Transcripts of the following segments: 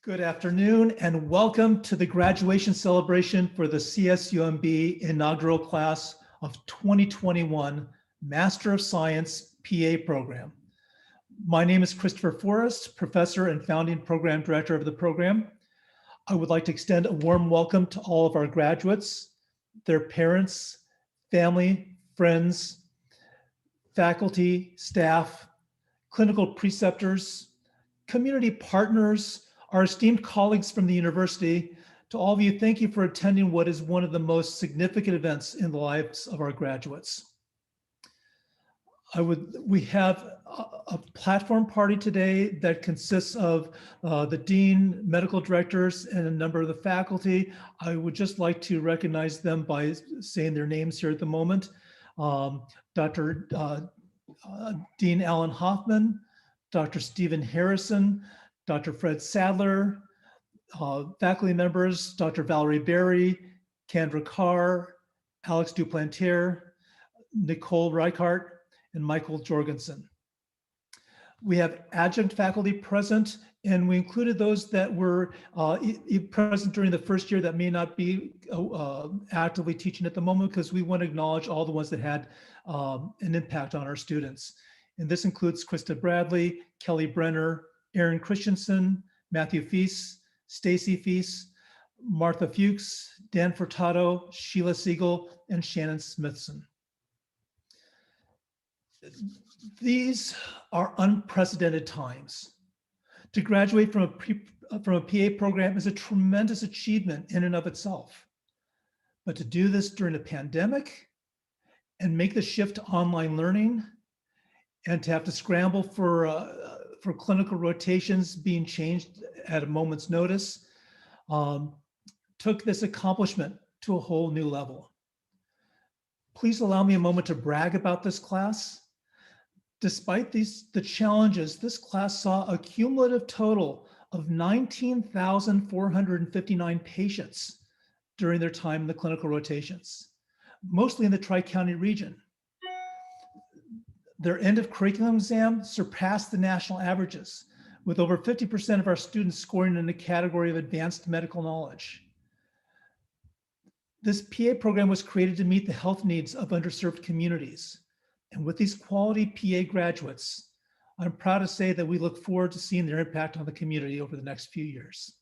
Good afternoon and welcome to the graduation celebration for the CSUMB inaugural class of 2021 Master of Science PA program. My name is Christopher Forrest, professor and founding program director of the program. I would like to extend a warm welcome to all of our graduates, their parents, family, friends, faculty, staff, clinical preceptors, community partners, our esteemed colleagues from the university. To all of you, thank you for attending what is one of the most significant events in the lives of our graduates. We have a platform party today that consists of the dean, medical directors, and a number of the faculty. I would just like to recognize them by saying their names here at the moment. Dr. Dean Alan Hoffman, Dr. Stephen Harrison, Dr. Fred Sadler, faculty members, Dr. Valerie Berry, Kendra Carr, Alex Duplantier, Nicole Reichart, and Michael Jorgensen. We have adjunct faculty present, and we included those that were present during the first year that may not be actively teaching at the moment, because we want to acknowledge all the ones that had an impact on our students. And this includes Krista Bradley, Kelly Brenner, Aaron Christensen, Matthew Feast, Stacy Feast, Martha Fuchs, Dan Furtado, Sheila Siegel, and Shannon Smithson. These are unprecedented times. To graduate from a PA program is a tremendous achievement in and of itself. But to do this during a pandemic and make the shift to online learning and to have to scramble for clinical rotations being changed at a moment's notice took this accomplishment to a whole new level. Please allow me a moment to brag about this class. Despite the challenges, this class saw a cumulative total of 19,459 patients during their time in the clinical rotations, mostly in the Tri-County region. Their end of curriculum exam surpassed the national averages, with over 50% of our students scoring in the category of advanced medical knowledge. This PA program was created to meet the health needs of underserved communities. And with these quality PA graduates, I'm proud to say that we look forward to seeing their impact on the community over the next few years.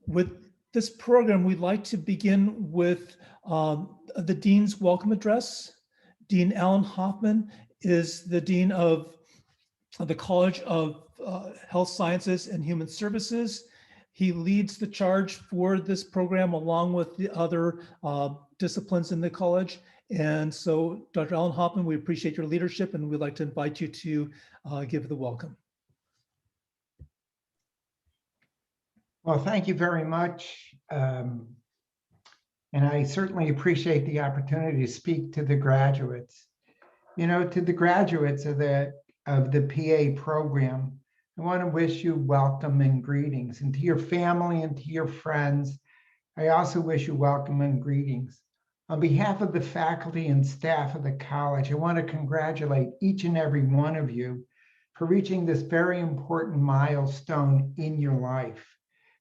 With this program, we'd like to begin with the Dean's welcome address. Dean Alan Hoffman is the Dean of the College of Health Sciences and Human Services. He leads the charge for this program along with the other disciplines in the college. And so, Dr. Alan Hoffman, we appreciate your leadership and we'd like to invite you to give the welcome. Well, thank you very much. And I certainly appreciate the opportunity to speak to the graduates. You know, to the graduates of the PA program, I want to wish you welcome and greetings. And to your family and to your friends, I also wish you welcome and greetings. On behalf of the faculty and staff of the college, I want to congratulate each and every one of you for reaching this very important milestone in your life,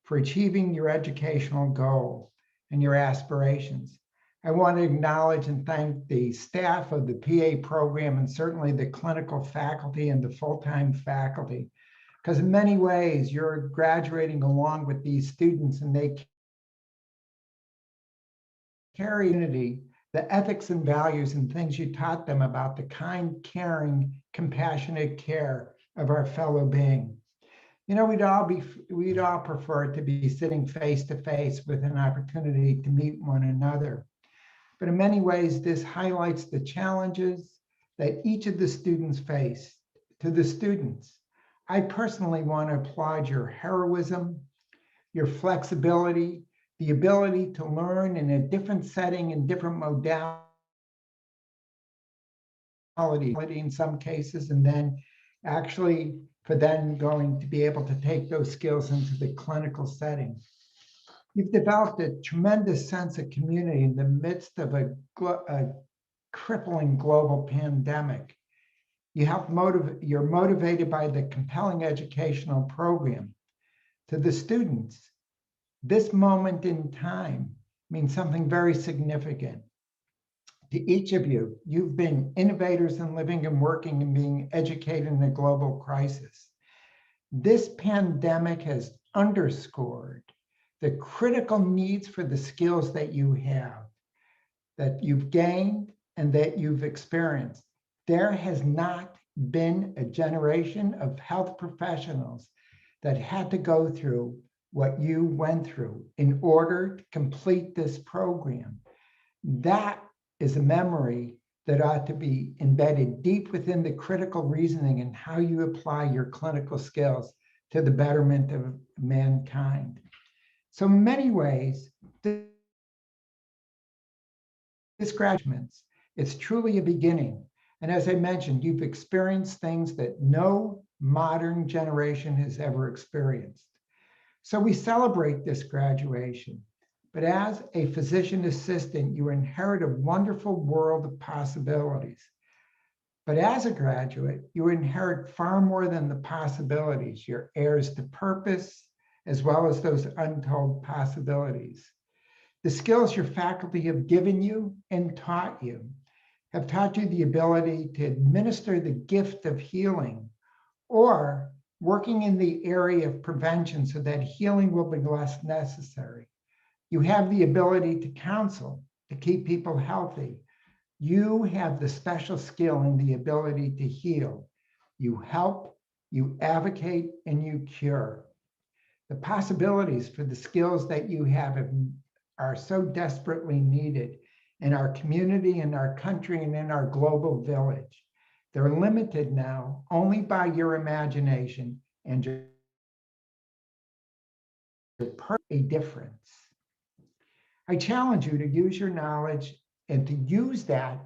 for achieving your educational goal and your aspirations. I want to acknowledge and thank the staff of the PA program and certainly the clinical faculty and the full-time faculty, because in many ways you're graduating along with these students and they carry unity, the ethics and values and things you taught them about the kind, caring, compassionate care of our fellow being. You know, we'd all prefer to be sitting face to face with an opportunity to meet one another. But in many ways, this highlights the challenges that each of the students face. To the students, I personally want to applaud your heroism, your flexibility, the ability to learn in a different setting and different modality in some cases, and then actually for then going to be able to take those skills into the clinical setting. You've developed a tremendous sense of community in the midst of a crippling global pandemic. You're motivated by the compelling educational program. To the students, this moment in time means something very significant. To each of you, you've been innovators in living and working and being educated in a global crisis. This pandemic has underscored the critical needs for the skills that you have, that you've gained and that you've experienced. There has not been a generation of health professionals that had to go through what you went through in order to complete this program. That is a memory that ought to be embedded deep within the critical reasoning and how you apply your clinical skills to the betterment of mankind. So in many ways, this graduates, it's truly a beginning. And as I mentioned, you've experienced things that no modern generation has ever experienced. So we celebrate this graduation. But as a physician assistant, you inherit a wonderful world of possibilities. But as a graduate, you inherit far more than the possibilities. You're heirs to purpose, as well as those untold possibilities. The skills your faculty have given you and taught you have taught you the ability to administer the gift of healing, or working in the area of prevention so that healing will be less necessary. You have the ability to counsel, to keep people healthy. You have the special skill and the ability to heal. You help, you advocate, and you cure. The possibilities for the skills that you have are so desperately needed in our community, in our country, and in our global village. They're limited now only by your imagination and your a difference. I challenge you to use your knowledge and to use that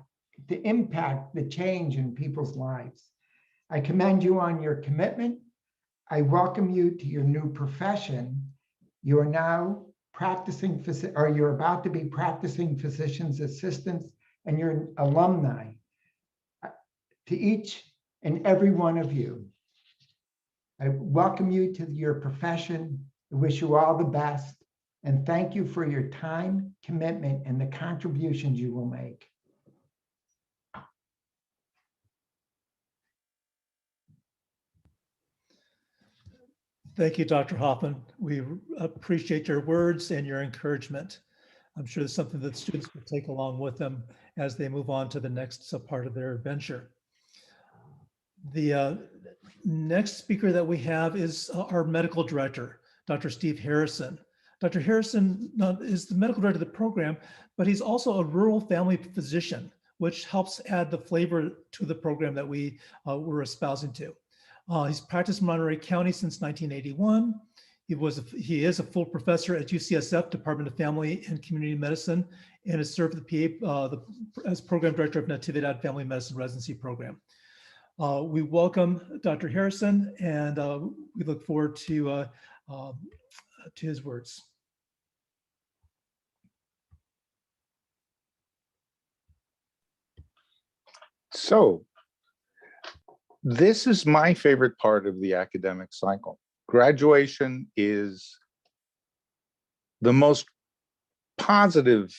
to impact the change in people's lives. I commend you on your commitment. I welcome you to your new profession. You are now practicing, or you're about to be practicing physician's assistants, and you're an alumni. To each and every one of you, I welcome you to your profession. I wish you all the best. And thank you for your time, commitment, and the contributions you will make. Thank you, Dr. Hoffman. We appreciate your words and your encouragement. I'm sure it's something that students will take along with them as they move on to the next part of their adventure. The next speaker that we have is our medical director, Dr. Steve Harrison. Dr. Harrison is the medical director of the program, but he's also a rural family physician, which helps add the flavor to the program that we were espousing to. He's practiced in Monterey County since 1981. He is a full professor at UCSF Department of Family and Community Medicine, and has served the PA as program director of Natividad Family Medicine Residency Program. We welcome Dr. Harrison, and we look forward to his words. So, this is my favorite part of the academic cycle. Graduation is the most positive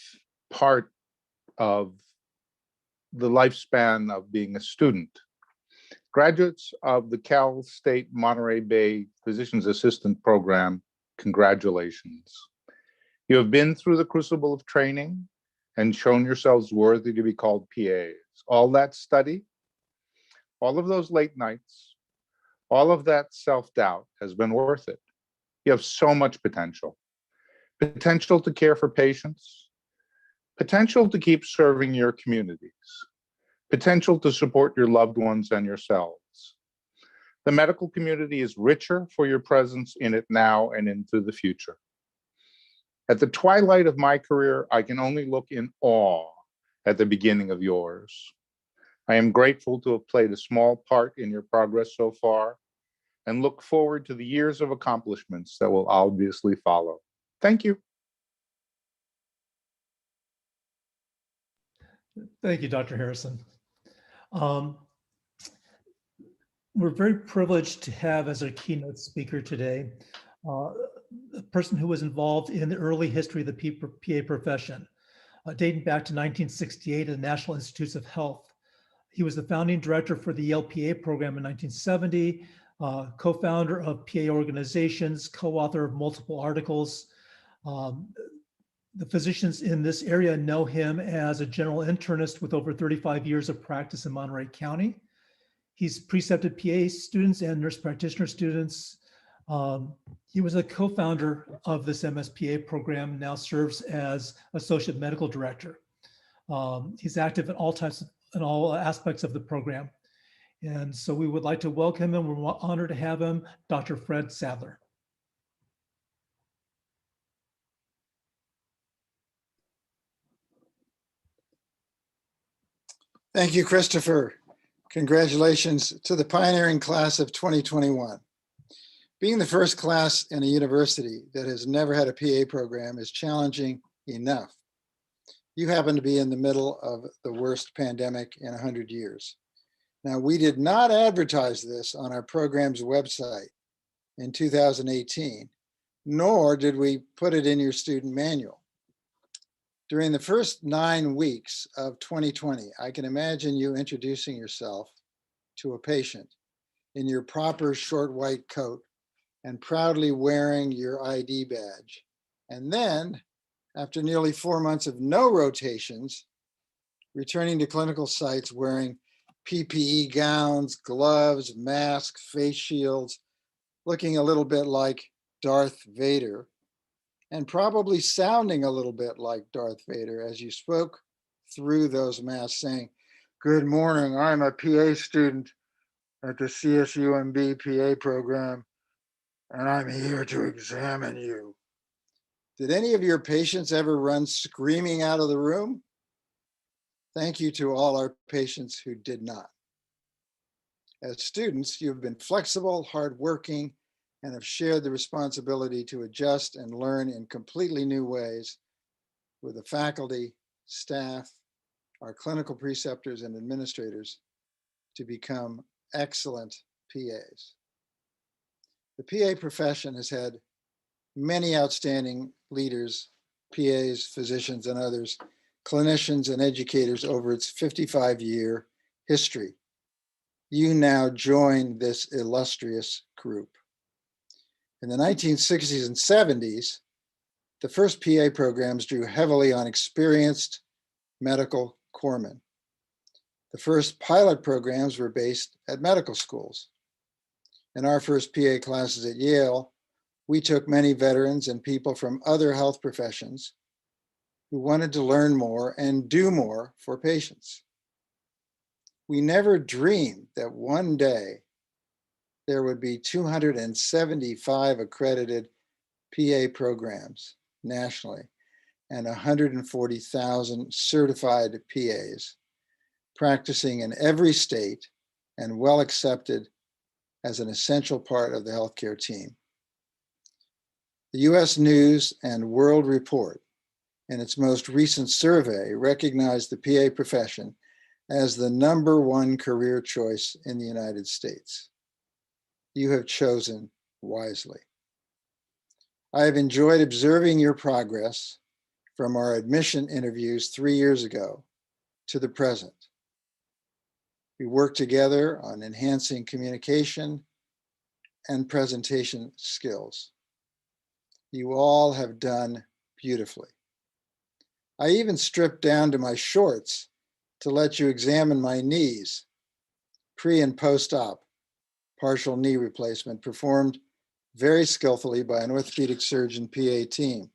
part of the lifespan of being a student. Graduates of the Cal State Monterey Bay Physician's Assistant Program, congratulations. You have been through the crucible of training and shown yourselves worthy to be called PAs. All that study, all of those late nights, all of that self-doubt has been worth it. You have so much potential. Potential to care for patients, potential to keep serving your communities, potential to support your loved ones and yourselves. The medical community is richer for your presence in it now and into the future. At the twilight of my career, I can only look in awe at the beginning of yours. I am grateful to have played a small part in your progress so far and look forward to the years of accomplishments that will obviously follow. Thank you. Thank you, Dr. Harrison. we're very privileged to have as our keynote speaker today a person who was involved in the early history of the PA profession, dating back to 1968 at the National Institutes of Health. He was the founding director for the Yale PA program in 1970, co-founder of PA organizations, co-author of multiple articles. The physicians in this area know him as a general internist with over 35 years of practice in Monterey County. He's precepted PA students and nurse practitioner students. He was a co-founder of this MSPA program, now serves as associate medical director. He's active in all aspects of the program. And so we would like to welcome him. We're honored to have him, Dr. Fred Sadler. Thank you, Christopher. Congratulations to the pioneering class of 2021. Being the first class in a university that has never had a PA program is challenging enough. You happen to be in the middle of the worst pandemic in 100 years. Now, we did not advertise this on our program's website in 2018, nor did we put it in your student manual. During the first 9 weeks of 2020, I can imagine you introducing yourself to a patient in your proper short white coat and proudly wearing your ID badge. And then, after nearly 4 months of no rotations, returning to clinical sites wearing PPE gowns, gloves, masks, face shields, looking a little bit like Darth Vader, and probably sounding a little bit like Darth Vader as you spoke through those masks saying, "Good morning, I'm a PA student at the CSUMB PA program, and I'm here to examine you." Did any of your patients ever run screaming out of the room? Thank you to all our patients who did not. As students, you've been flexible, hardworking, and have shared the responsibility to adjust and learn in completely new ways with the faculty, staff, our clinical preceptors and administrators to become excellent PAs. The PA profession has had many outstanding leaders, PAs, physicians, and others, clinicians and educators over its 55-year history. You now join this illustrious group. In the 1960s and 70s, the first PA programs drew heavily on experienced medical corpsmen. The first pilot programs were based at medical schools. In our first PA classes at Yale, we took many veterans and people from other health professions who wanted to learn more and do more for patients. We never dreamed that one day there would be 275 accredited PA programs nationally and 140,000 certified PAs practicing in every state and well accepted as an essential part of the healthcare team. The US News and World Report, in its most recent survey, recognized the PA profession as the #1 career choice in the United States. You have chosen wisely. I have enjoyed observing your progress from our admission interviews 3 years ago to the present. We worked together on enhancing communication and presentation skills. You all have done beautifully. I even stripped down to my shorts to let you examine my knees, pre and post-op partial knee replacement performed very skillfully by an orthopedic surgeon PA team.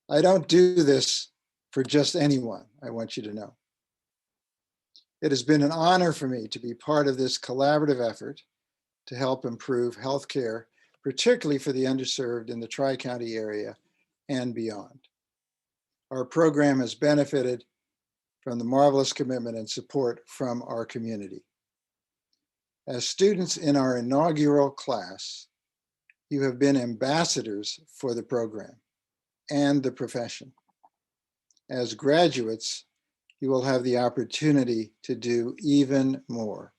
I don't do this for just anyone, I want you to know. It has been an honor for me to be part of this collaborative effort to help improve healthcare, particularly for the underserved in the Tri-County area and beyond. Our program has benefited from the marvelous commitment and support from our community. As students in our inaugural class, you have been ambassadors for the program and the profession. As graduates, you will have the opportunity to do even more.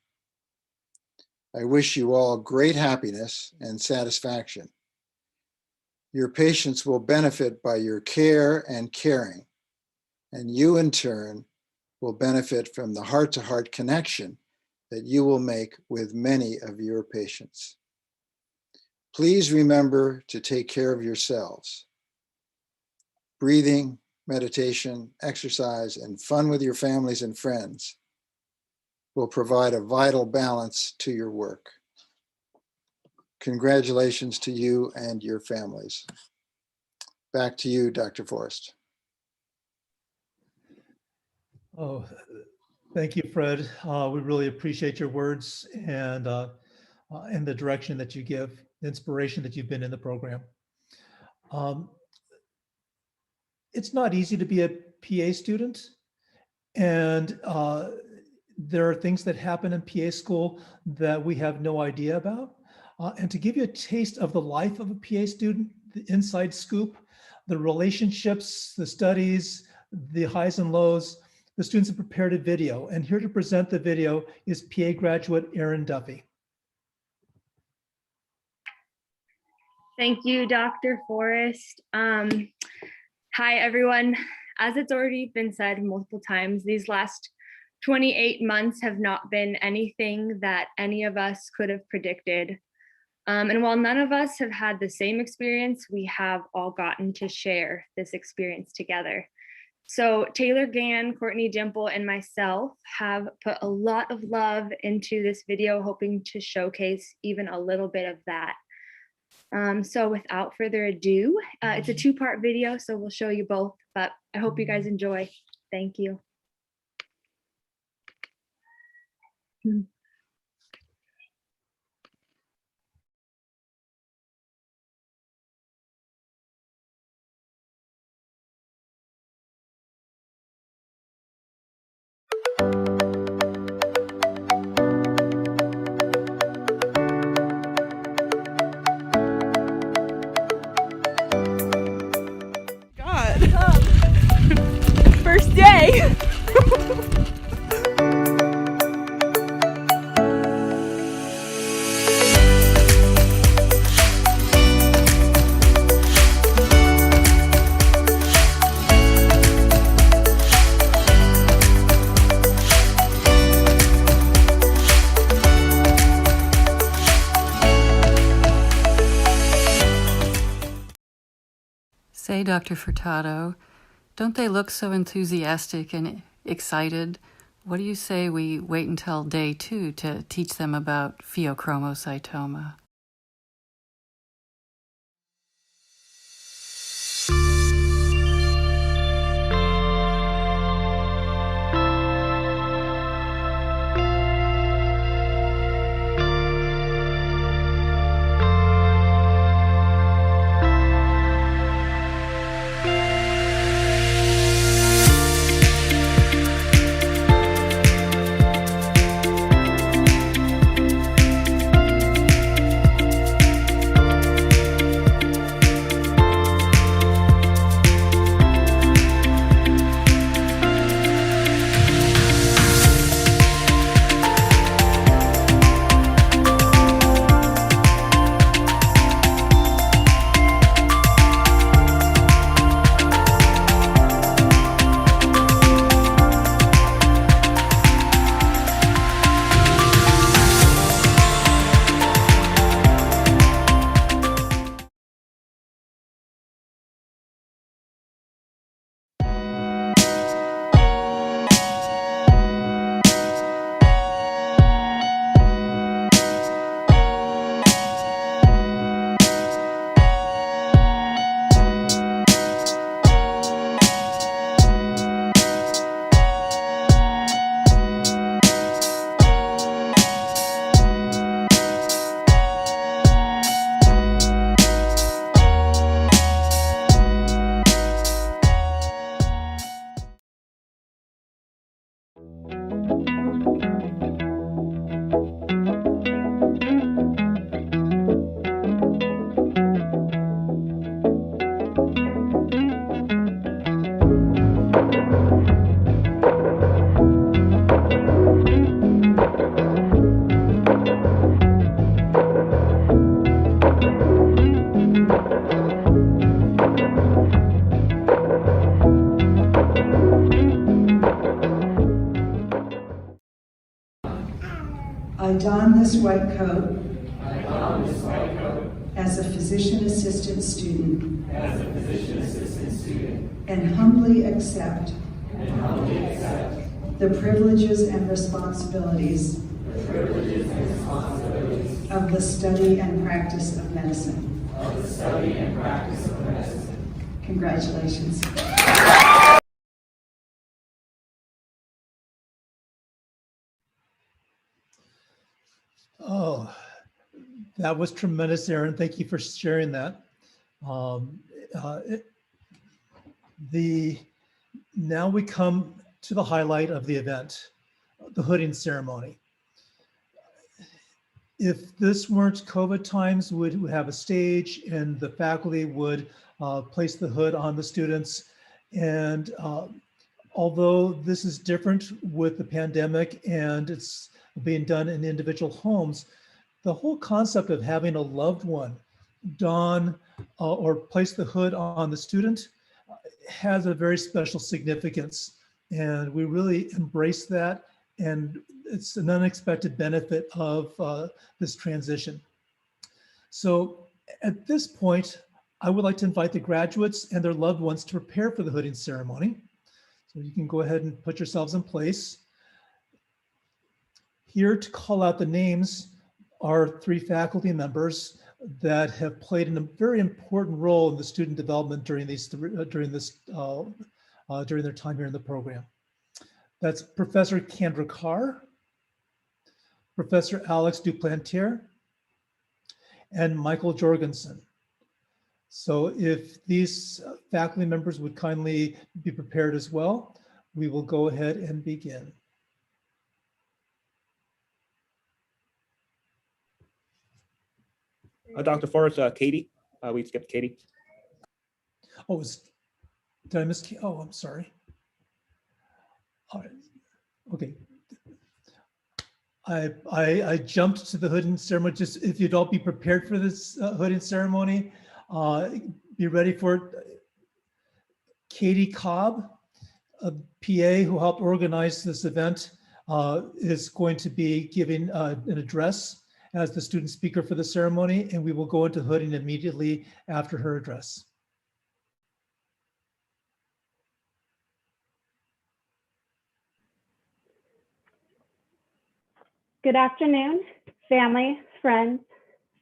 I wish you all great happiness and satisfaction. Your patients will benefit by your care and caring, and you in turn will benefit from the heart-to-heart connection that you will make with many of your patients. Please remember to take care of yourselves. Breathing, meditation, exercise, and fun with your families and friends will provide a vital balance to your work. Congratulations to you and your families. Back to you, Dr. Forrest. Oh, thank you, Fred. We really appreciate your words and the direction that you give, the inspiration that you've been in the program. It's not easy to be a PA student, and there are things that happen in PA school that we have no idea about. And to give you a taste of the life of a PA student, the inside scoop, the relationships, the studies, the highs and lows, the students have prepared a video. And here to present the video is PA graduate Erin Duffy. Thank you, Dr. Forrest. Hi, everyone. As it's already been said multiple times, these last 28 months have not been anything that any of us could have predicted. And while none of us have had the same experience, we have all gotten to share this experience together. So Taylor Gann, Courtney Dimple, and myself have put a lot of love into this video, hoping to showcase even a little bit of that. So without further ado, it's a two-part video, so we'll show you both, but I hope you guys enjoy. Thank you. First day. Say, Dr. Furtado, don't they look so enthusiastic and excited? What do you say we wait until day 2 to teach them about pheochromocytoma? I don this white coat as a physician assistant student and humbly accept the privileges and responsibilities of the study and practice of medicine. Congratulations. Oh, that was tremendous, Erin. Thank you for sharing that. Now we come to the highlight of the event, the hooding ceremony. If this weren't COVID times, we'd have a stage and the faculty would place the hood on the students. And although this is different with the pandemic and it's being done in individual homes, the whole concept of having a loved one don or place the hood on the student has a very special significance. And we really embrace that. And it's an unexpected benefit of this transition. So at this point, I would like to invite the graduates and their loved ones to prepare for the hooding ceremony. So you can go ahead and put yourselves in place. Here to call out the names are 3 faculty members that have played a very important role in the student development during during their time here in the program. That's Professor Kendra Carr, Professor Alex Duplantier, and Michael Jorgensen. So if these faculty members would kindly be prepared as well, we will go ahead and begin. Dr. Forrest, Katie, we skipped Katie. Oh, did I miss? Oh, I'm sorry. All right. Okay. I jumped to the hooding ceremony. Just if you'd all be prepared for this hooding ceremony, be ready for it. Katie Cobb, a PA who helped organize this event, is going to be giving an address as the student speaker for the ceremony, and we will go into hooding immediately after her address. Good afternoon, family, friends,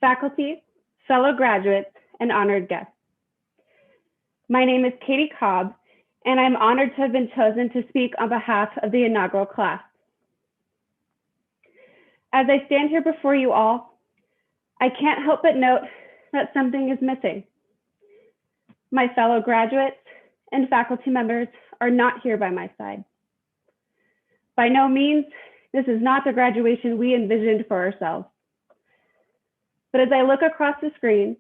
faculty, fellow graduates, and honored guests. My name is Katie Cobb, and I'm honored to have been chosen to speak on behalf of the inaugural class. As I stand here before you all, I can't help but note that something is missing. My fellow graduates and faculty members are not here by my side. By no means, this is not the graduation we envisioned for ourselves. But as I look across the screen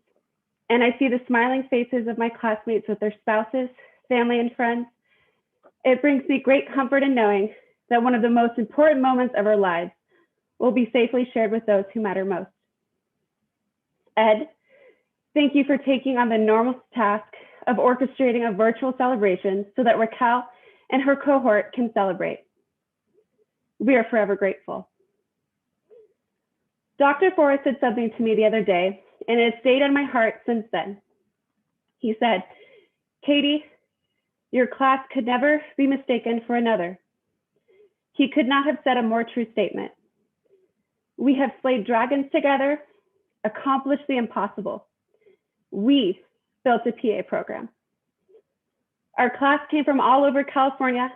and I see the smiling faces of my classmates with their spouses, family, and friends, it brings me great comfort in knowing that one of the most important moments of our lives will be safely shared with those who matter most. Ed, thank you for taking on the enormous task of orchestrating a virtual celebration so that Raquel and her cohort can celebrate. We are forever grateful. Dr. Forrest said something to me the other day, and it has stayed on my heart since then. He said, Katie, your class could never be mistaken for another. He could not have said a more true statement. We have slayed dragons together, accomplished the impossible. We built a PA program. Our class came from all over California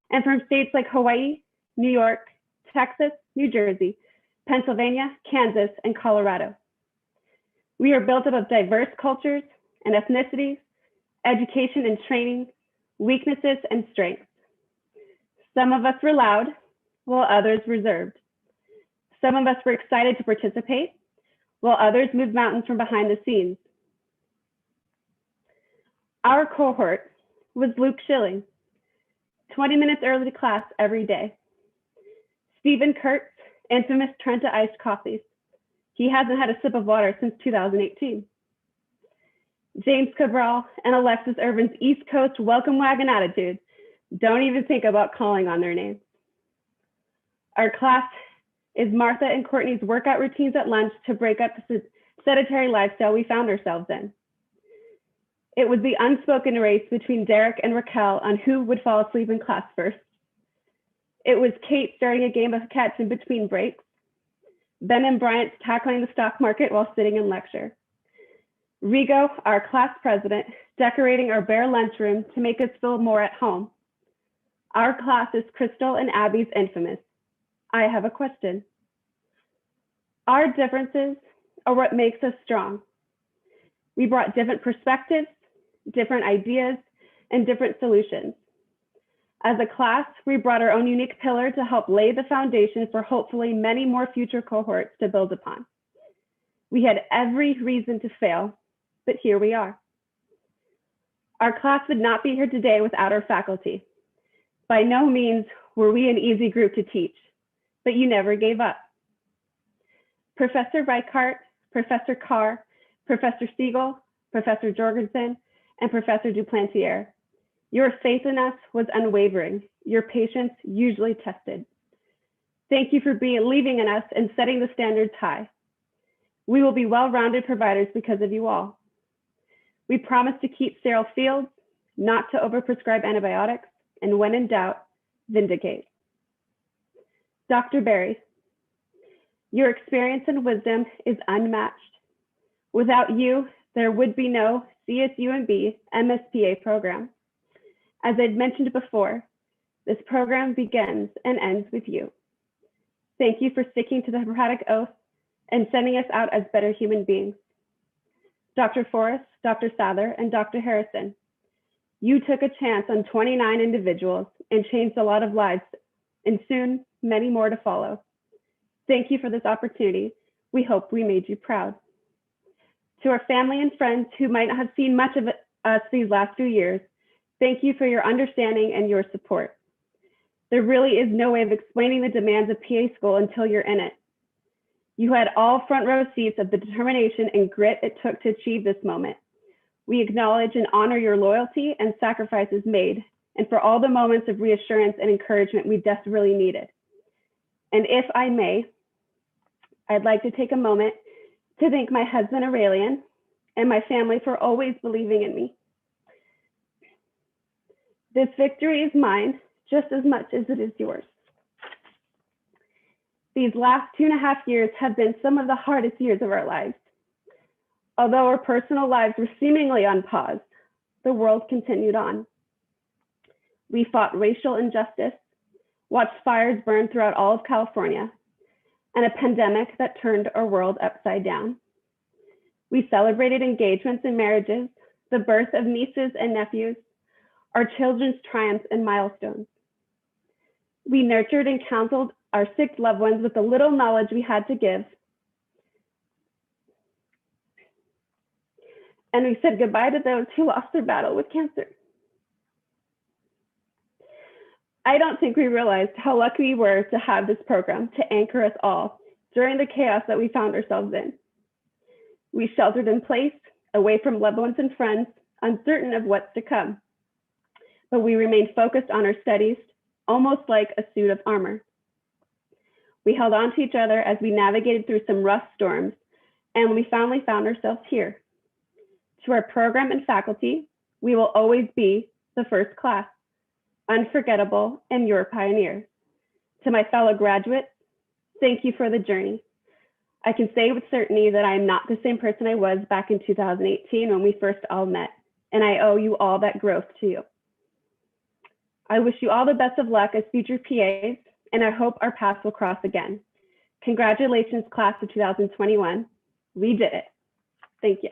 and from states like Hawaii, New York, Texas, New Jersey, Pennsylvania, Kansas, and Colorado. We are built up of diverse cultures and ethnicities, education and training, weaknesses and strengths. Some of us were loud, while others reserved. Some of us were excited to participate, while others moved mountains from behind the scenes. Our cohort was Luke Schilling, 20 minutes early to class every day. Stephen Kurtz, infamous Trenta iced coffees. He hasn't had a sip of water since 2018. James Cabral and Alexis Irvin's East Coast welcome wagon attitude. Don't even think about calling on their names. Our class Is Martha and Courtney's workout routines at lunch to break up the sedentary lifestyle we found ourselves in. It was the unspoken race between Derek and Raquel on who would fall asleep in class first. It was Kate starting a game of catch in between breaks. Ben and Bryant tackling the stock market while sitting in lecture. Rigo, our class president, decorating our bare lunchroom to make us feel more at home. Our class is Crystal and Abby's infamous. I have a question. Our differences are what makes us strong. We brought different perspectives, different ideas, and different solutions. As a class, we brought our own unique pillar to help lay the foundation for hopefully many more future cohorts to build upon. We had every reason to fail, but here we are. Our class would not be here today without our faculty. By no means were we an easy group to teach, but you never gave up. Professor Reichart, Professor Carr, Professor Siegel, Professor Jorgensen, and Professor Duplantier. Your faith in us was unwavering, your patience usually tested. Thank you for believing in us and setting the standards high. We will be well-rounded providers because of you all. We promise to keep sterile fields, not to overprescribe antibiotics, and when in doubt, vindicate. Dr. Berry, your experience and wisdom is unmatched. Without you, there would be no CSUMB MSPA program. As I'd mentioned before, this program begins and ends with you. Thank you for sticking to the Hippocratic Oath and sending us out as better human beings. Dr. Forrest, Dr. Sather, and Dr. Harrison, you took a chance on 29 individuals and changed a lot of lives, and soon many more to follow. Thank you for this opportunity. We hope we made you proud. To our family and friends who might not have seen much of us these last few years, thank you for your understanding and your support. There really is no way of explaining the demands of PA school until you're in it. You had all front row seats of the determination and grit it took to achieve this moment. We acknowledge and honor your loyalty and sacrifices made, and for all the moments of reassurance and encouragement we desperately needed. And if I may, I'd like to take a moment to thank my husband Aurelian and my family for always believing in me. This victory is mine just as much as it is yours. These last 2.5 years have been some of the hardest years of our lives. Although our personal lives were seemingly on pause, the world continued on. We fought racial injustice, watched fires burn throughout all of California, and a pandemic that turned our world upside down. We celebrated engagements and marriages, the birth of nieces and nephews, our children's triumphs and milestones. We nurtured and counseled our sick loved ones with the little knowledge we had to give. And we said goodbye to those who lost their battle with cancer. I don't think we realized how lucky we were to have this program to anchor us all during the chaos that we found ourselves in. We sheltered in place, away from loved ones and friends, uncertain of what's to come. But we remained focused on our studies, almost like a suit of armor. We held on to each other as we navigated through some rough storms, and we finally found ourselves here. To our program and faculty, we will always be the first class, unforgettable, and your pioneers. To my fellow graduates, thank you for the journey. I can say with certainty that I am not the same person I was back in 2018 when we first all met, and I owe you all that growth to you. I wish you all the best of luck as future PAs, and I hope our paths will cross again. Congratulations, class of 2021. We did it. Thank you.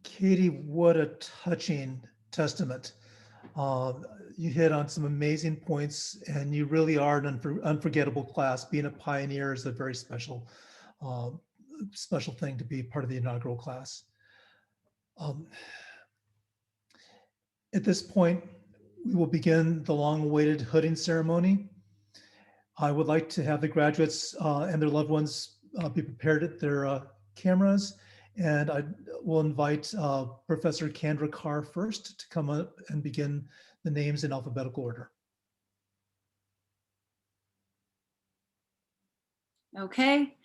Katie, what a touching testament. You hit on some amazing points, and you really are an unforgettable class. Being a pioneer is a very special thing to be part of the inaugural class. At this point, we will begin the long-awaited hooding ceremony. I would like to have the graduates and their loved ones be prepared at their cameras. And I will invite Professor Kendra Carr first to come up and begin the names in alphabetical order. Okay.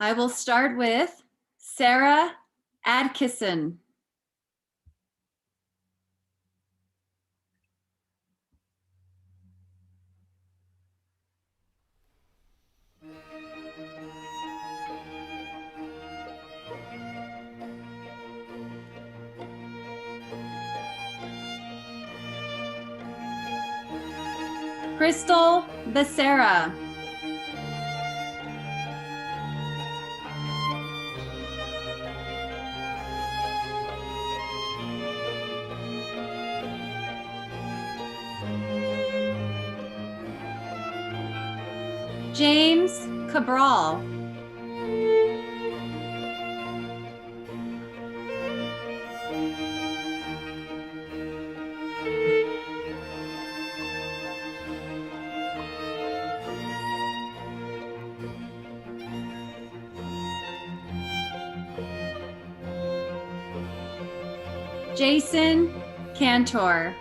I will start with Sarah Adkisson. Crystal Becerra. James Cabral. Jason Cantor.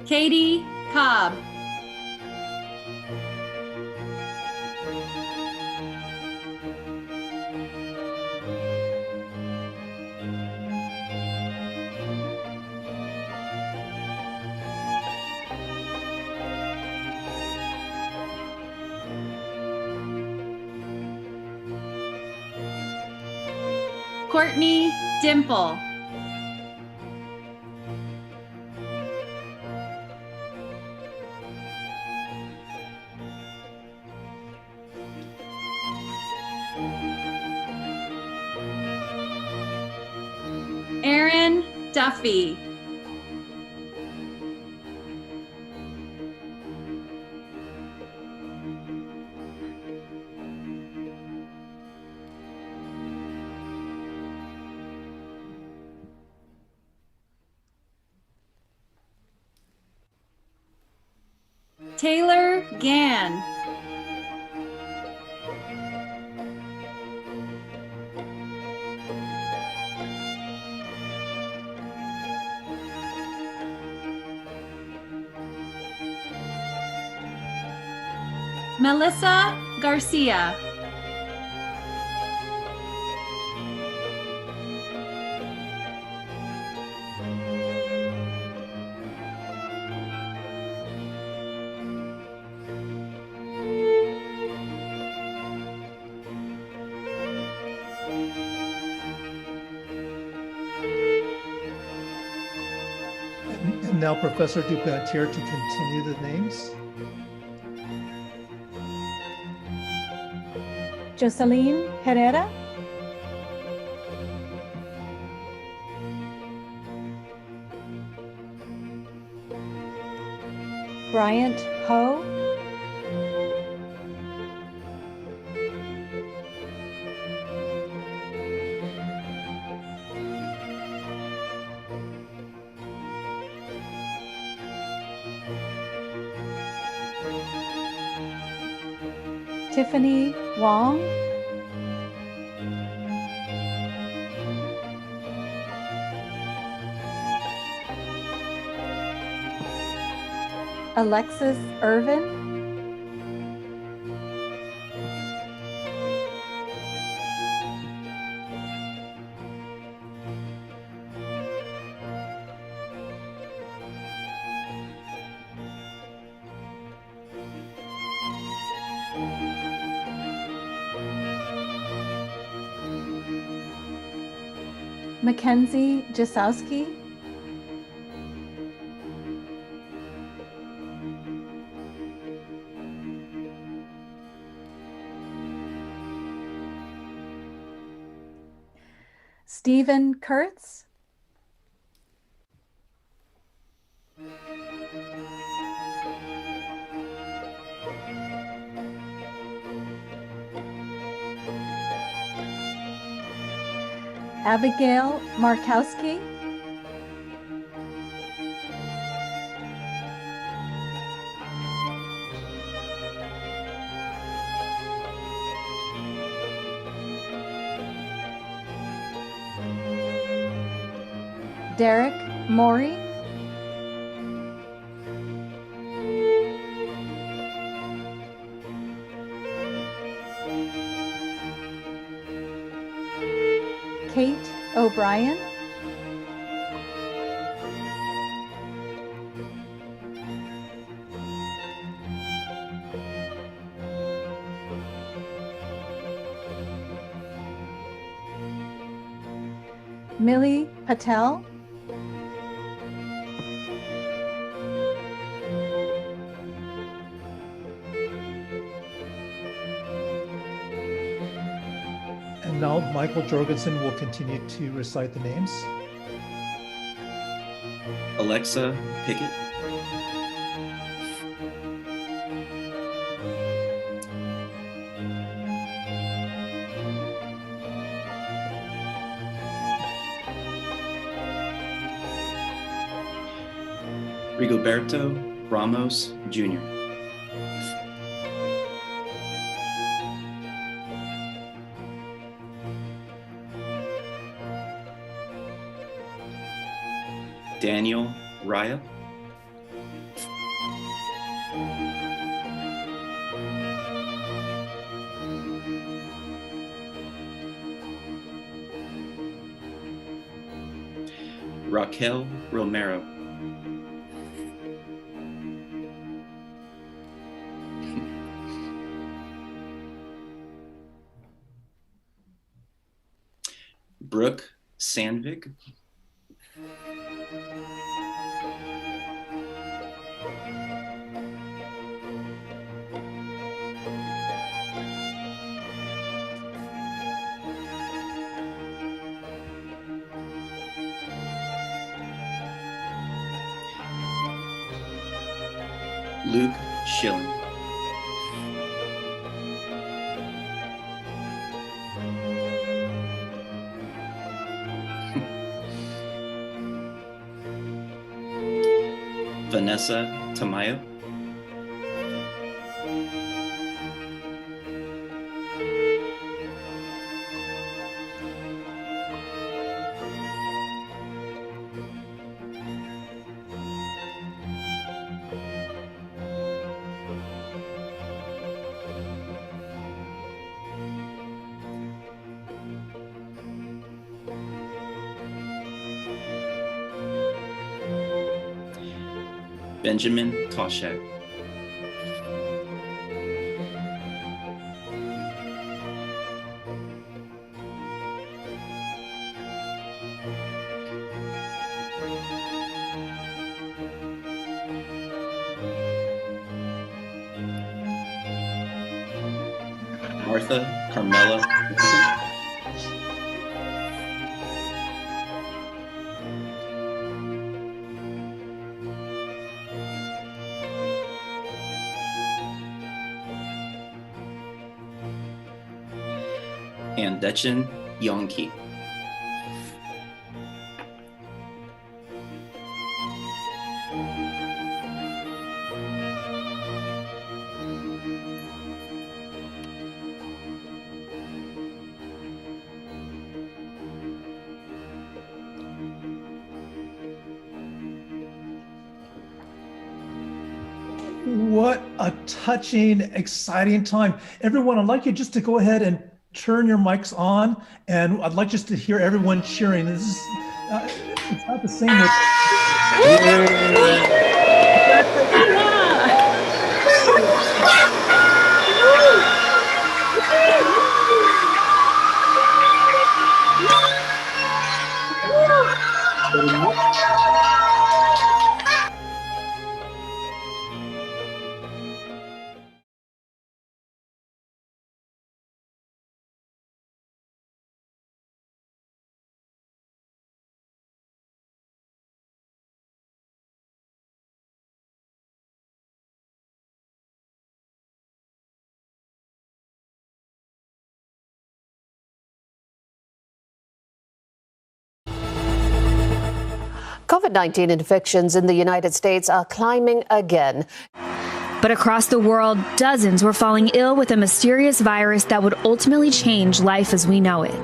Katie Cobb. Courtney Dimple. Aaron Duffy. Taylor Gann. Melissa Garcia. And now Professor Duplantier to continue the names. Jocelyn Herrera. Bryant Ho. Tiffany Wong. Alexis Irvin. Mackenzie Jasowski. Stephen Kurtz. Abigail Markowski, Derek Maury, Kate O'Brien, Millie Patel, And now Michael Jorgensen will continue to recite the names. Alexa Pickett, Rigoberto Ramos Jr., Daniel Raya, Raquel Romero, Brooke Sandvik, Luke Schilling, Vanessa Tamayo, Benjamin Toshak, Martha Carmela and Dechen Yonki. What a touching, exciting time. Everyone, I'd like you just to go ahead and turn your mics on, and I'd like just to hear everyone cheering. This is, it's not the same with COVID-19 infections in the United States are climbing again. But across the world, dozens were falling ill with a mysterious virus that would ultimately change life as we know it.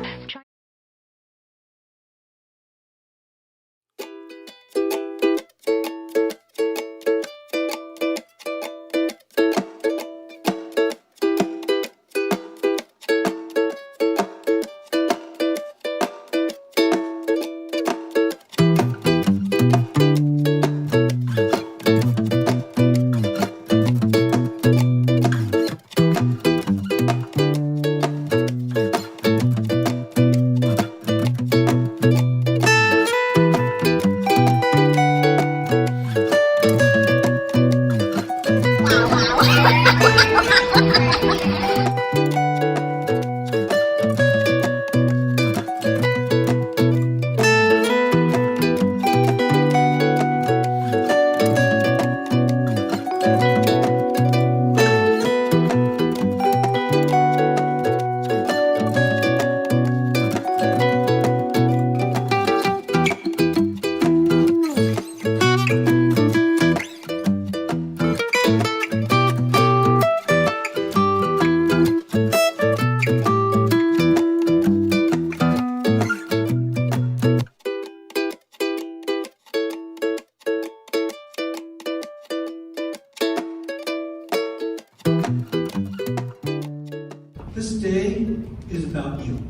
This day is about you.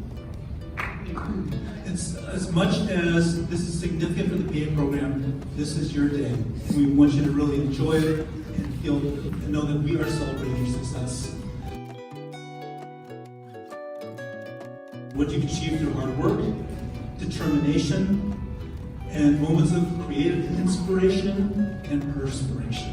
It's as much as this is significant for the PA program, this is your day. We want you to really enjoy it and feel and know that we are celebrating your success. What you've achieved through hard work, determination, and moments of creative inspiration and perspiration.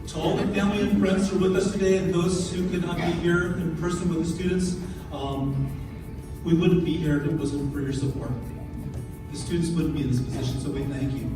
To all the family and friends who are with us today and those who could not be here in person with the students, we wouldn't be here if it wasn't for your support. The students wouldn't be in this position, so we thank you.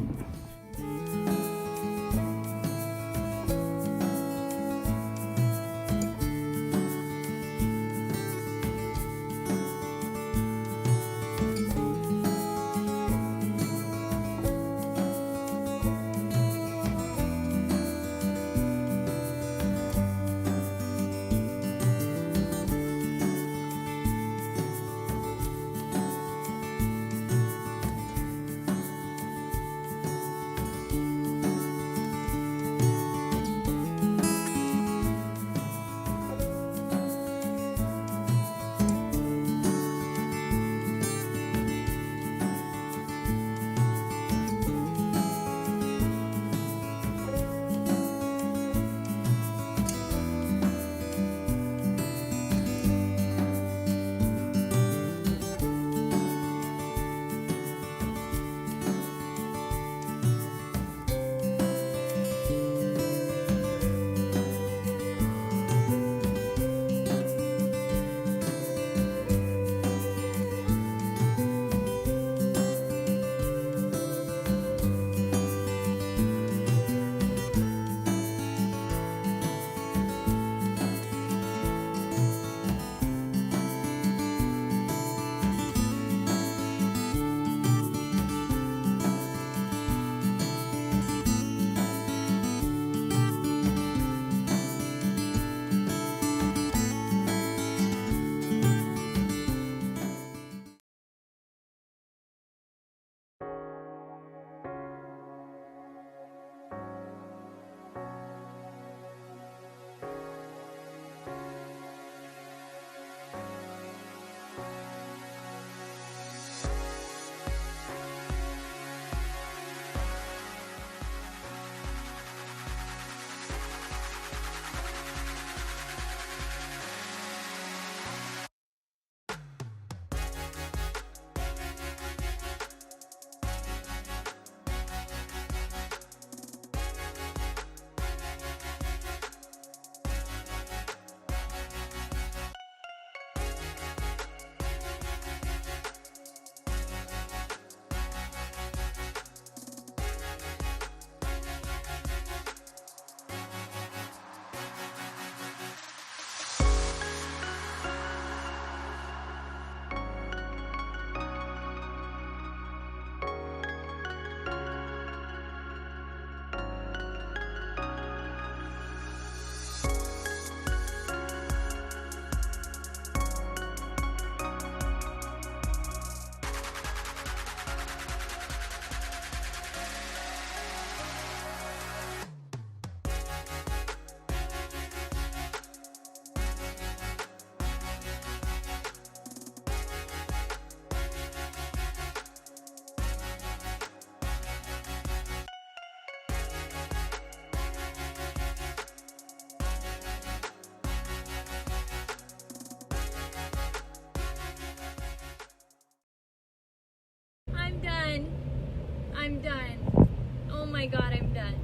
my God, I'm done.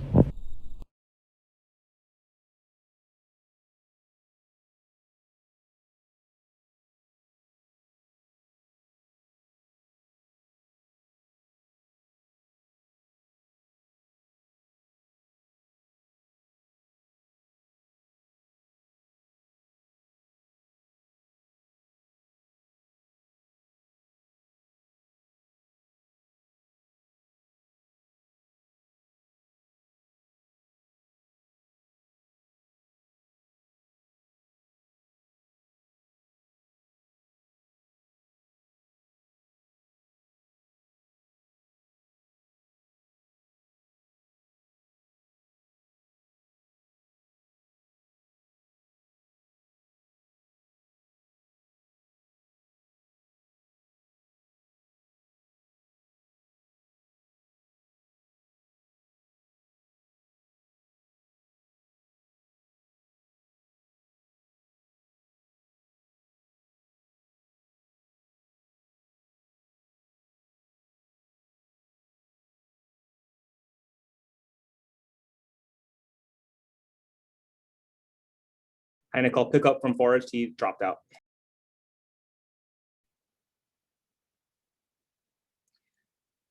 And I called pick up from Forrest. He dropped out.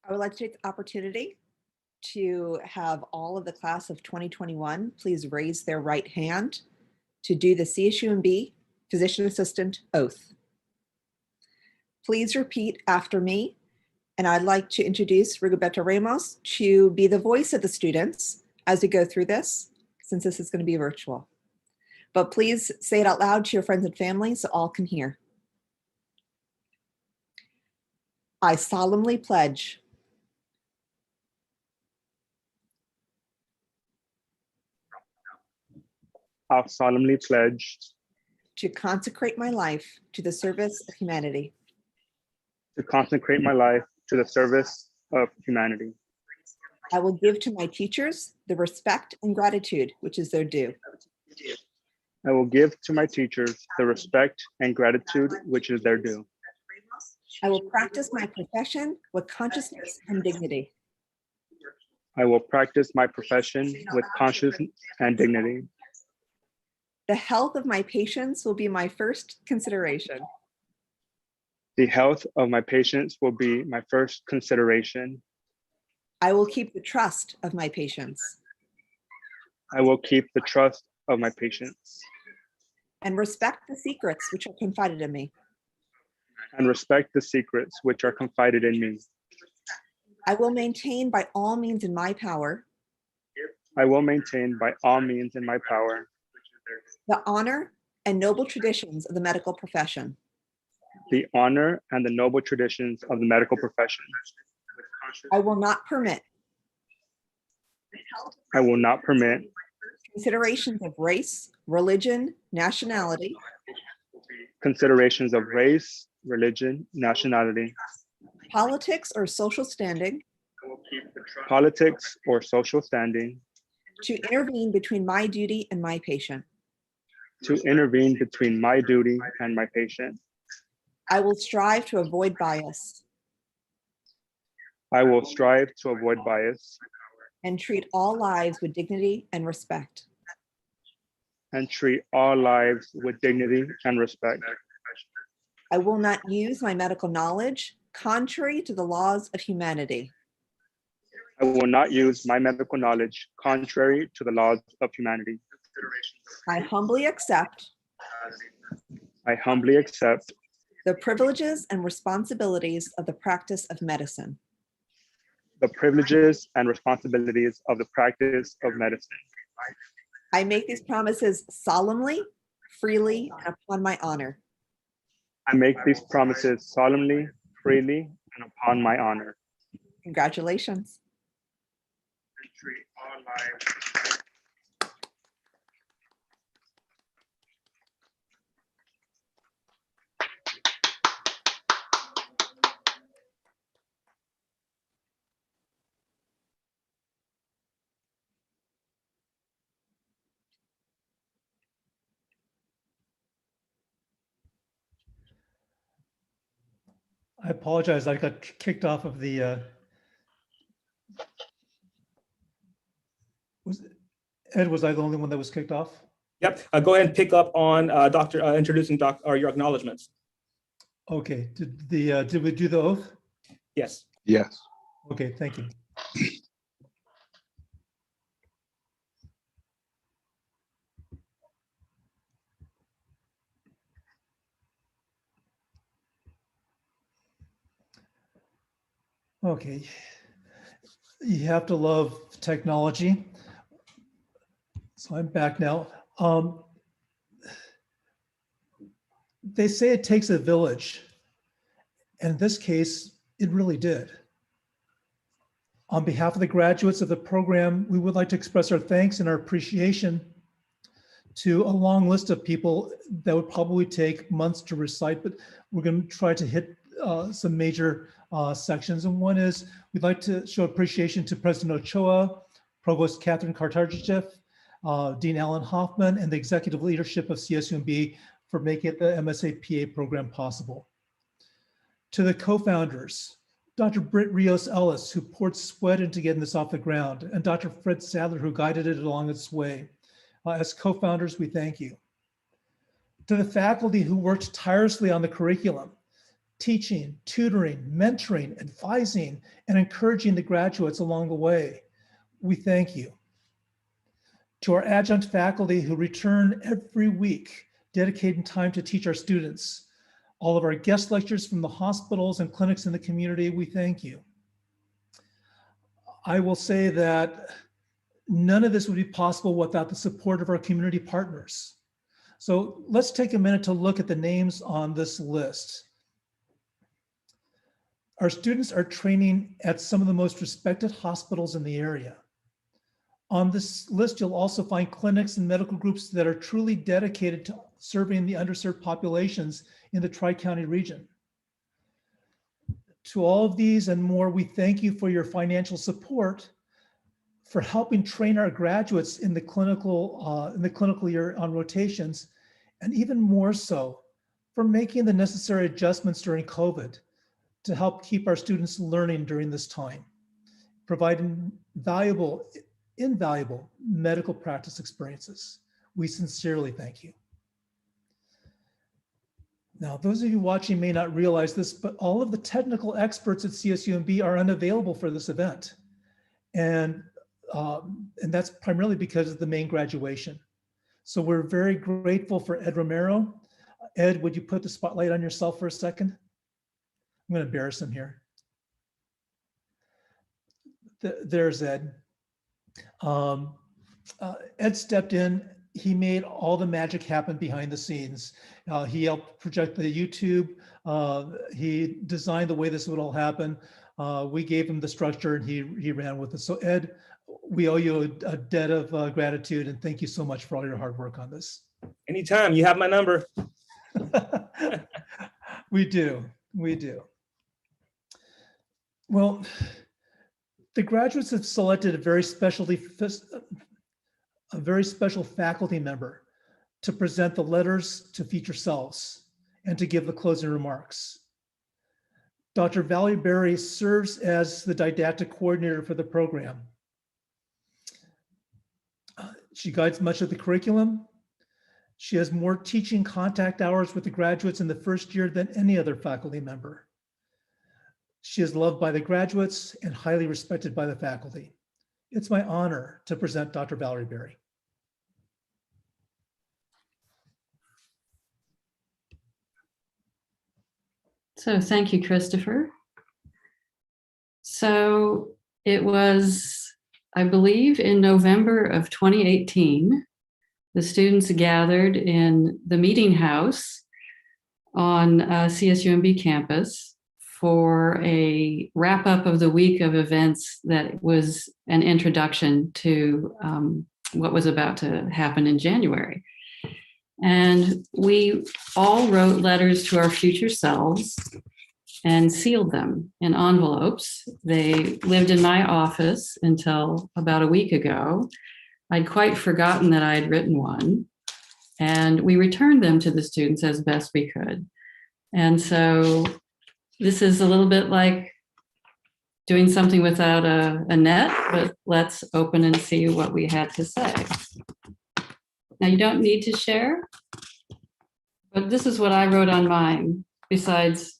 I would like to take the opportunity to have all of the class of 2021 please raise their right hand to do the CSUMB Physician Assistant Oath. Please repeat after me, and I'd like to introduce Rigoberto Ramos to be the voice of the students as we go through this, since this is going to be virtual. But please say it out loud to your friends and family so all can hear. I solemnly pledge I solemnly pledge to consecrate my life to the service of humanity. to consecrate my life to the service of humanity. I will give to my teachers the respect and gratitude which is their due. I will give to my teachers the respect and gratitude which is their due. I will practice my profession with consciousness and dignity. I will practice my profession with consciousness and dignity. The health of my patients will be my first consideration. The health of my patients will be my first consideration. I will keep the trust of my patients. I will keep the trust of my patients. And respect the secrets which are confided in me. And respect the secrets which are confided in me. I will maintain by all means in my power. I will maintain by all means in my power. The honor and noble traditions of the medical profession. The honor and the noble traditions of the medical profession. I will not permit. I will not permit Considerations of race, religion, nationality. Considerations of race, religion, nationality. Politics or social standing. Politics or social standing. To intervene between my duty and my patient. To intervene between my duty and my patient. I will strive to avoid bias. I will strive to avoid bias. And treat all lives with dignity and respect. And treat all lives with dignity and respect. I will not use my medical knowledge contrary to the laws of humanity. I will not use my medical knowledge contrary to the laws of humanity. I humbly accept the privileges and responsibilities of the practice of medicine. The privileges and responsibilities of the practice of medicine. I make these promises solemnly, freely, and upon my honor. I make these promises solemnly, freely, and upon my honor. Congratulations. I apologize. I got kicked off of the Ed, was I the only one that was kicked off? Yep. Go ahead and pick up on introducing your acknowledgments. Okay. Did we do the oath? Yes. Yes. Okay. Thank you. Okay. You have to love technology. So I'm back now. They say it takes a village. And in this case, it really did. On behalf of the graduates of the program, we would like to express our thanks and our appreciation to a long list of people that would probably take months to recite, but we're going to try to hit some major sections. And one is, we'd like to show appreciation to President Ochoa, Provost Catherine Kartarczyk, Dean Alan Hoffman, and the executive leadership of CSUMB for making the MSPA program possible. To the co-founders, Dr. Britt Rios Ellis, who poured sweat into getting this off the ground, and Dr. Fred Sadler, who guided it along its way. As co-founders, we thank you. To the faculty who worked tirelessly on the curriculum, teaching, tutoring, mentoring, advising, and encouraging the graduates along the way, we thank you. To our adjunct faculty who return every week, dedicating time to teach our students, all of our guest lectures from the hospitals and clinics in the community, we thank you. I will say that none of this would be possible without the support of our community partners. So let's take a minute to look at the names on this list. Our students are training at some of the most respected hospitals in the area. On this list, you'll also find clinics and medical groups that are truly dedicated to serving the underserved populations in the Tri-County region. To all of these and more, we thank you for your financial support, for helping train our graduates in the clinical year on rotations, and even more so, for making the necessary adjustments during COVID to help keep our students learning during this time, providing invaluable medical practice experiences. We sincerely thank you. Now, those of you watching may not realize this, but all of the technical experts at CSUMB are unavailable for this event. And that's primarily because of the main graduation. So we're very grateful for Ed Romero. Ed, would you put the spotlight on yourself for a second? I'm going to embarrass him here. There's Ed. Ed stepped in. He made all the magic happen behind the scenes. He helped project the YouTube. He designed the way this would all happen. We gave him the structure and he ran with it. So Ed, we owe you a debt of gratitude, and thank you so much for all your hard work on this. Anytime, you have my number. We do. Well, the graduates have selected a very special faculty member to present the letters to feature selves and to give the closing remarks. Dr. Valerie Berry serves as the didactic coordinator for the program. She guides much of the curriculum. She has more teaching contact hours with the graduates in the first year than any other faculty member. She is loved by the graduates and highly respected by the faculty. It's my honor to present Dr. Valerie Berry. So thank you, Christopher. So it was, I believe, in November of 2018, the students gathered in the meeting house on CSUMB campus for a wrap up of the week of events that was an introduction to what was about to happen in January. And we all wrote letters to our future selves and sealed them in envelopes. They lived in my office until about a week ago. I'd quite forgotten that I had written one, and we returned them to the students as best we could. And so this is a little bit like doing something without a net, but let's open and see what we had to say. Now, you don't need to share, but this is what I wrote on mine. Besides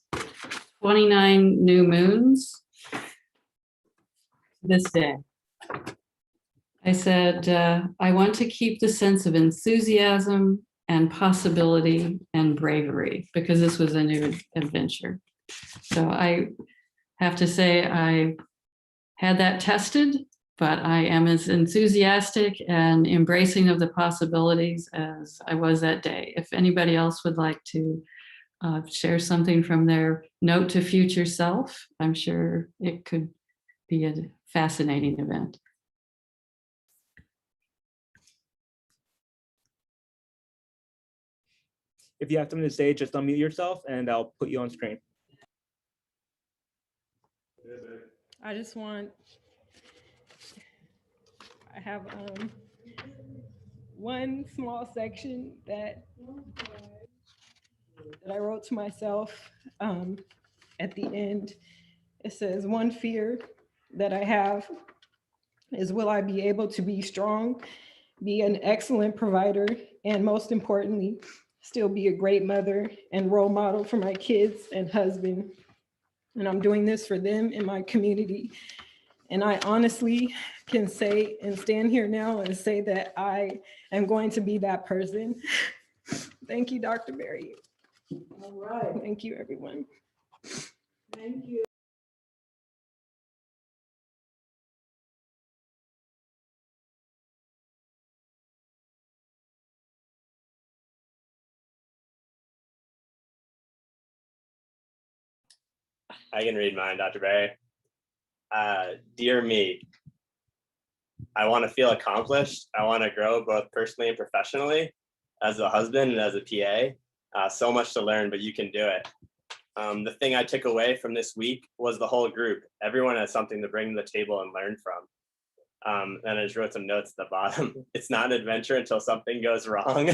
29 new moons this day, I said, I want to keep the sense of enthusiasm and possibility and bravery, because this was a new adventure. So I have to say I had that tested, but I am as enthusiastic and embracing of the possibilities as I was that day. If anybody else would like to share something from their note to future self, I'm sure it could be a fascinating event. If you have something to say, just unmute yourself and I'll put you on screen. I have one small section that I wrote to myself at the end. It says, one fear that I have is, will I be able to be strong, be an excellent provider, and most importantly, still be a great mother and role model for my kids and husband. And I'm doing this for them in my community. And I honestly can say and stand here now and say that I am going to be that person. Thank you, Dr. Berry. All right. Thank you, everyone. Thank you. I can read mine, Dr. Berry. Dear me, I want to feel accomplished. I want to grow both personally and professionally as a husband and as a PA. So much to learn, but you can do it. The thing I took away from this week was the whole group. Everyone has something to bring to the table and learn from. And I just wrote some notes at the bottom. It's not an adventure until something goes wrong.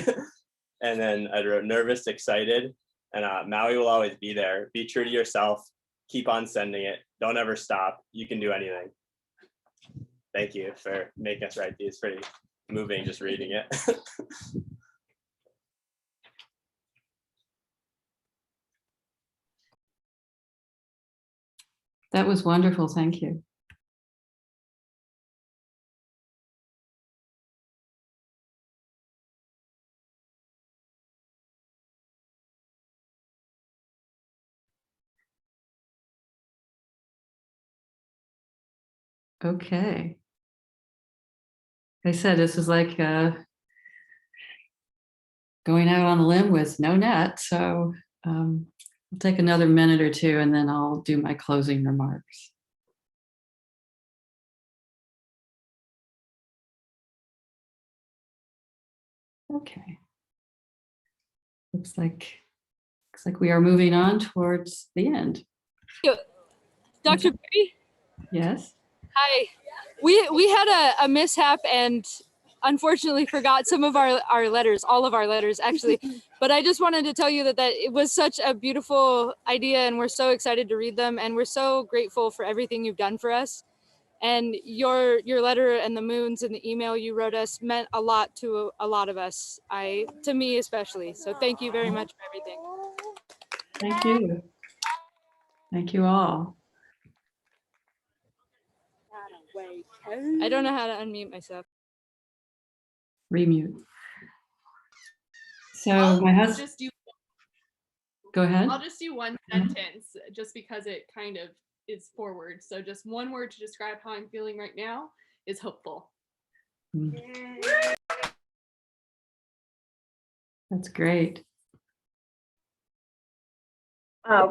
And then I wrote nervous, excited, and Maui will always be there. Be true to yourself. Keep on sending it. Don't ever stop. You can do anything. Thank you for making us write these. Pretty moving just reading it. That was wonderful. Thank you. Okay. I said this is like going out on a limb with no net. So I'll take another minute or two and then I'll do my closing remarks. Okay. Looks like we are moving on towards the end. Dr. Berry? Yes. Hi. We had a mishap and unfortunately forgot some of our letters, all of our letters actually. But I just wanted to tell you that it was such a beautiful idea and we're so excited to read them and we're so grateful for everything you've done for us. And your letter and the moons and the email you wrote us meant a lot to a lot of us, to me especially. So thank you very much for everything. Thank you. Thank you all. I don't know how to unmute myself. Remute. So my husband. Go ahead. I'll just do one sentence just because it kind of is forward. So just one word to describe how I'm feeling right now is hopeful. That's great.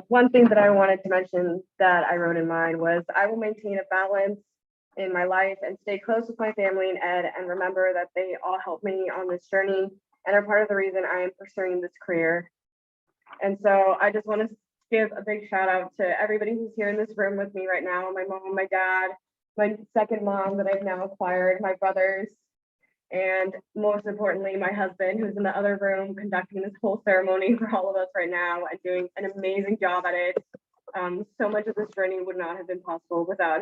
One thing that I wanted to mention that I wrote in mine was, I will maintain a balance in my life and stay close with my family and Ed, and remember that they all helped me on this journey and are part of the reason I am pursuing this career. And so I just want to give a big shout out to everybody who's here in this room with me right now, my mom, my dad, my second mom that I've now acquired, my brothers, and most importantly, my husband, who's in the other room conducting this whole ceremony for all of us right now and doing an amazing job at it. So much of this journey would not have been possible without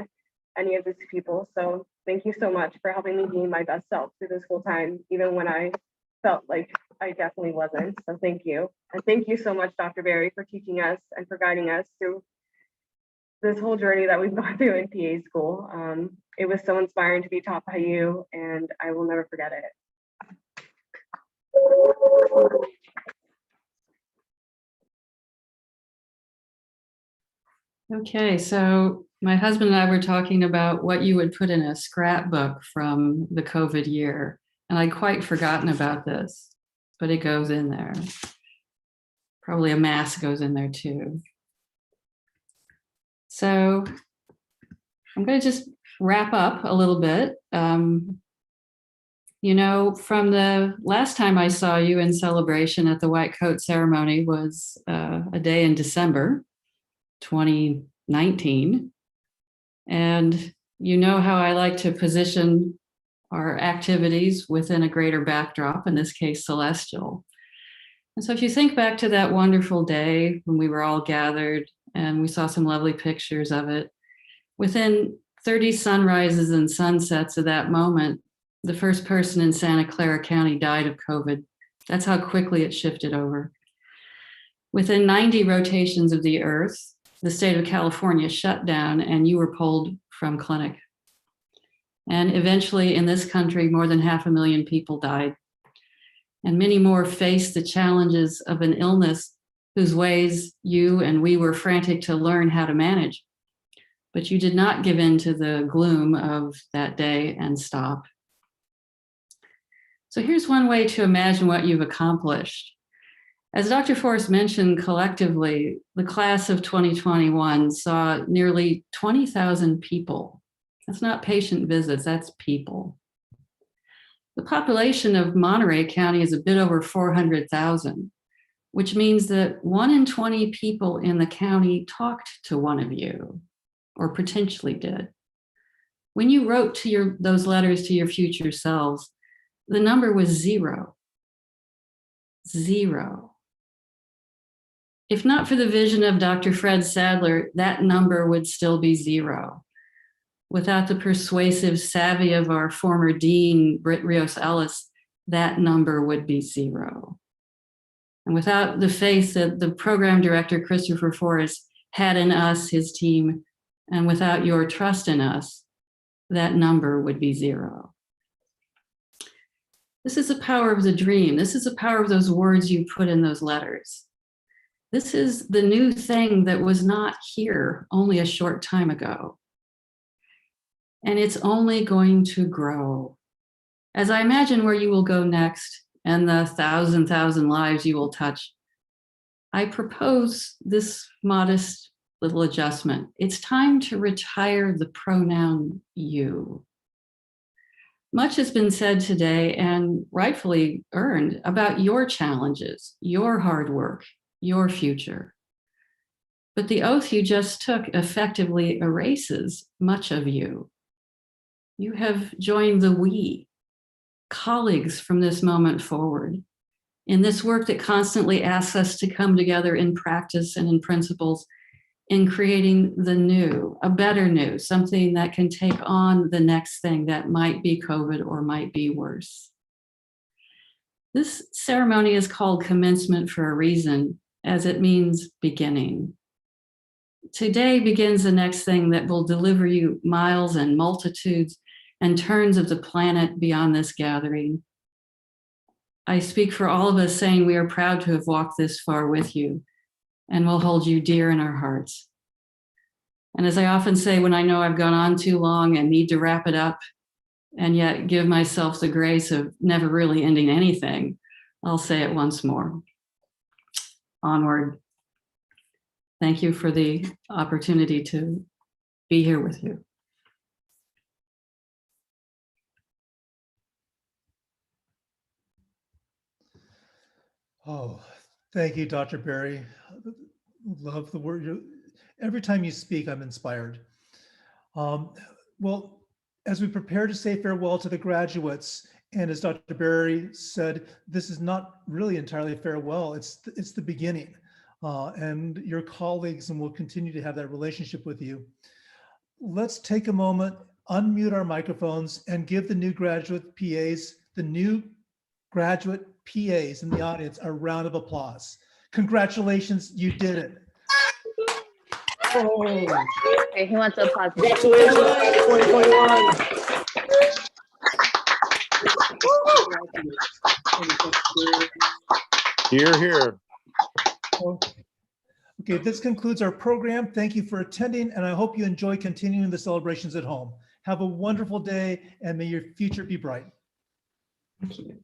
any of these people. So thank you so much for helping me be my best self through this whole time, even when I felt like I definitely wasn't. So thank you. And thank you so much, Dr. Berry, for teaching us and for guiding us through this whole journey that we've gone through in PA school. It was so inspiring to be taught by you, and I will never forget it. Okay, so my husband and I were talking about what you would put in a scrapbook from the COVID year, and I'd quite forgotten about this, but it goes in there. Probably a mask goes in there too. So I'm going to just wrap up a little bit. You know, from the last time I saw you in celebration at the white coat ceremony was a day in December 2019. And you know how I like to position our activities within a greater backdrop, in this case, celestial. And so if you think back to that wonderful day when we were all gathered and we saw some lovely pictures of it, within 30 sunrises and sunsets of that moment, the first person in Santa Clara County died of COVID. That's how quickly it shifted over. Within 90 rotations of the Earth, the state of California shut down and you were pulled from clinic. And eventually in this country, more than 500,000 people died. And many more faced the challenges of an illness whose ways you and we were frantic to learn how to manage. But you did not give in to the gloom of that day and stop. So here's one way to imagine what you've accomplished. As Dr. Forrest mentioned, collectively, the class of 2021 saw nearly 20,000 people. That's not patient visits, that's people. The population of Monterey County is a bit over 400,000, which means that 1 in 20 people in the county talked to one of you, or potentially did. When you wrote to those letters to your future selves, the number was 0. 0. If not for the vision of Dr. Fred Sadler, that number would still be 0. Without the persuasive savvy of our former dean, Britt Rios Ellis, that number would be 0. And without the faith that the program director, Christopher Forrest, had in us, his team, and without your trust in us, that number would be 0. This is the power of the dream. This is the power of those words you put in those letters. This is the new thing that was not here only a short time ago. And it's only going to grow. As I imagine where you will go next and the thousand lives you will touch, I propose this modest little adjustment. It's time to retire the pronoun you. Much has been said today and rightfully earned about your challenges, your hard work, your future. But the oath you just took effectively erases much of you. You have joined the we, colleagues from this moment forward, in this work that constantly asks us to come together in practice and in principles in creating the new, a better new, something that can take on the next thing that might be COVID or might be worse. This ceremony is called commencement for a reason, as it means beginning. Today begins the next thing that will deliver you miles and multitudes and turns of the planet beyond this gathering. I speak for all of us saying we are proud to have walked this far with you and will hold you dear in our hearts. And as I often say, when I know I've gone on too long and need to wrap it up and yet give myself the grace of never really ending anything, I'll say it once more. Onward. Thank you for the opportunity to be here with you. Oh, thank you, Dr. Berry. Love the word. Every time you speak, I'm inspired. Well, as we prepare to say farewell to the graduates, and as Dr. Berry said, this is not really entirely farewell. It's the beginning. and your colleagues, and will continue to have that relationship with you. Let's take a moment, unmute our microphones, and give the new graduate PAs, in the audience, a round of applause. Congratulations, you did it. Oh. Okay, who wants to applause? Congratulations, 2021. Here, here. Okay, this concludes our program. Thank you for attending, and I hope you enjoy continuing the celebrations at home. Have a wonderful day, and may your future be bright. Thank you.